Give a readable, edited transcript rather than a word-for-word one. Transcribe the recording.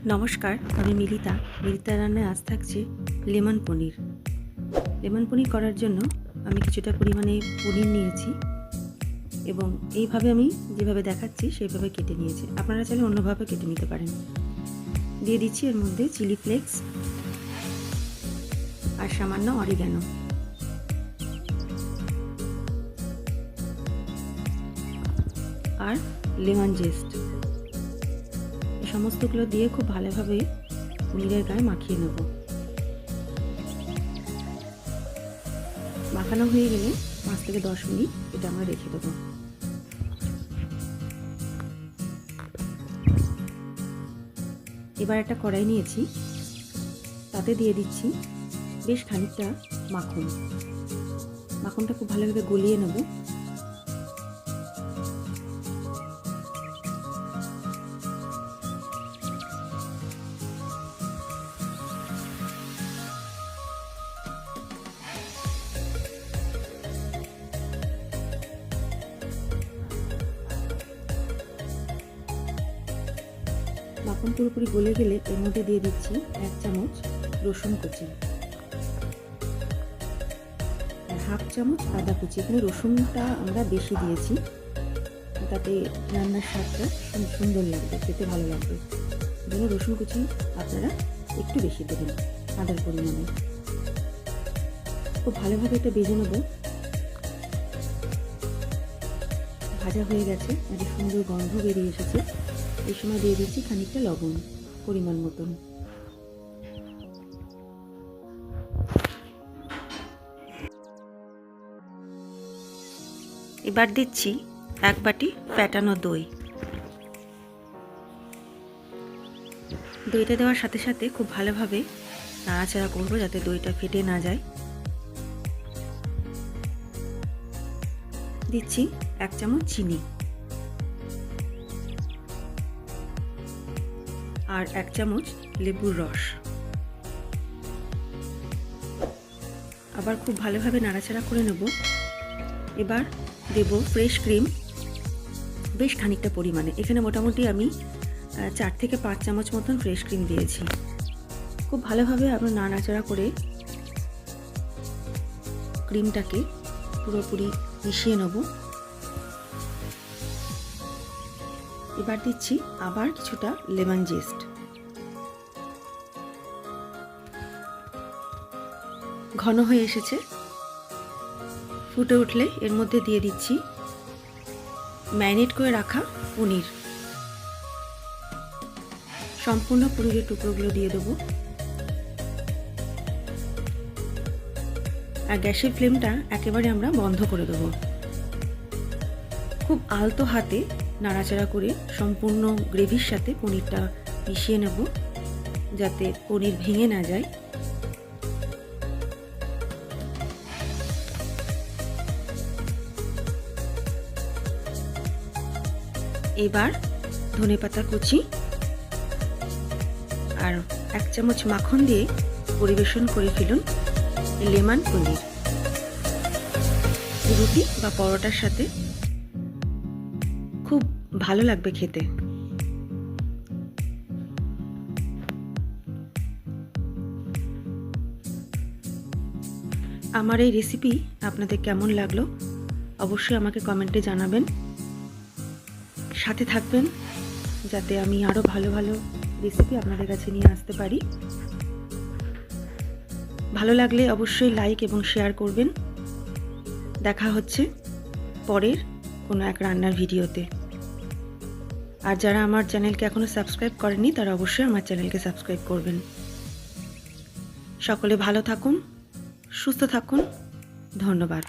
নমস্কার, আমি Militão. Militão রান্নায় আজ থাকছে লেমন পনির। লেমন পনির করার জন্য আমি কিছুটা পরিমাণে পনির নিয়েছি এবং এইভাবে আমি যেভাবে দেখাচ্ছি সেইভাবে কেটে নিয়েছি। আপনারা চাইলে অন্যভাবে কেটে নিতে পারেন। দিয়ে দিচ্ছি এর মধ্যে চিলি ফ্লেক্স আর সামান্য অরিগ্যানো। আর লেমন জেস্ট। সমস্তগুলো দিয়ে খুব ভালোভাবে পনিরের গায়ে মাখিয়ে নেব। মাখানো হয়ে গেলে 5 থেকে 10 মিনিট এটা আমরা রেখে দেবো। এবার একটা কড়াই নিয়েছি, তাতে দিয়ে দিচ্ছি বেশ খানিকটা মাখন। মাখনটা খুব ভালোভাবে গলিয়ে নেব। মাখন পুরোপুরি গলে গেলে এর মধ্যে দিয়ে দিচ্ছি 1 চামচ রসুন কুচি আর 1/2 চামচ আদা কুচি। এখানে রসুনটা আমরা বেশি দিয়েছি, তাতে রান্নার স্বাদটা সুন্দর লাগবে, খেতে ভালো লাগবে। যেন রসুন কুচি আপনারা একটু বেশি দেবেন আদার পরিমাণে। খুব ভালোভাবে এটা ভেজে নেব। ভাজা হয়ে গেছে, একটা সুন্দর গন্ধ বেরিয়ে এসেছে। এই সময় দিয়ে দিচ্ছি খানিকটা লবণ পরিমাণ মতন। এবার দিচ্ছি 1 বাটি ফ্যাটানো দই। দইটা দেওয়ার সাথে সাথে খুব ভালোভাবে নাড়াচাড়া করবো যাতে দইটা ফেটে না যায়। দিচ্ছি 1 চামচ চিনি আর 1 চামচ লেবুর রস। আবার খুব ভালোভাবে নাড়াচাড়া করে নেব। এবার দেব ফ্রেশ ক্রিম বেশ খানিকটা পরিমাণে। এখানে মোটামুটি আমি 4 থেকে 5 চামচ মতন ফ্রেশ ক্রিম দিয়েছি। খুব ভালোভাবে আমরা নাড়াচাড়া করে ক্রিমটাকে পুরোপুরি মিশিয়ে নেব। এবার দিচ্ছি আবার কিছুটা লেমন জেস্ট। ঘন হয়ে এসেছে, ফুটে উঠলে এর মধ্যে দিয়ে দিচ্ছি ম্যারিনেট করে রাখা পনির। সম্পূর্ণ পনিরের টুকরোগুলো দিয়ে দেবো। আর গ্যাসের ফ্লেমটা একেবারে আমরা বন্ধ করে দেবো। খুব আলতো হাতে নাড়াচাড়া করে সম্পূর্ণ গ্রেভির সাথে পনিরটা মিশিয়ে নেব যাতে পনির ভেঙে না যায়। এবার ধনেপাতা কুচি আর 1 চামচ মাখন দিয়ে পরিবেশন করে ফেলুন লেমন পনির। রুটি বা পরোটার সাথে খুব ভালো লাগবে খেতে। আমার এই রেসিপি আপনাদের কেমন লাগলো অবশ্যই আমাকে কমেন্টে জানাবেন। সাথে থাকবেন যাতে আমি আরও ভালো ভালো রেসিপি আপনাদের কাছে নিয়ে আসতে পারি। ভালো লাগলে অবশ্যই লাইক এবং শেয়ার করবেন। দেখা হচ্ছে পরের কোনো এক রান্নার ভিডিওতে। আর যারা আমার চ্যানেলকে এখনও সাবস্ক্রাইব করেনি তারা অবশ্যই আমার চ্যানেলকে সাবস্ক্রাইব করবেন। সকলে ভালো থাকুন, সুস্থ থাকুন। ধন্যবাদ।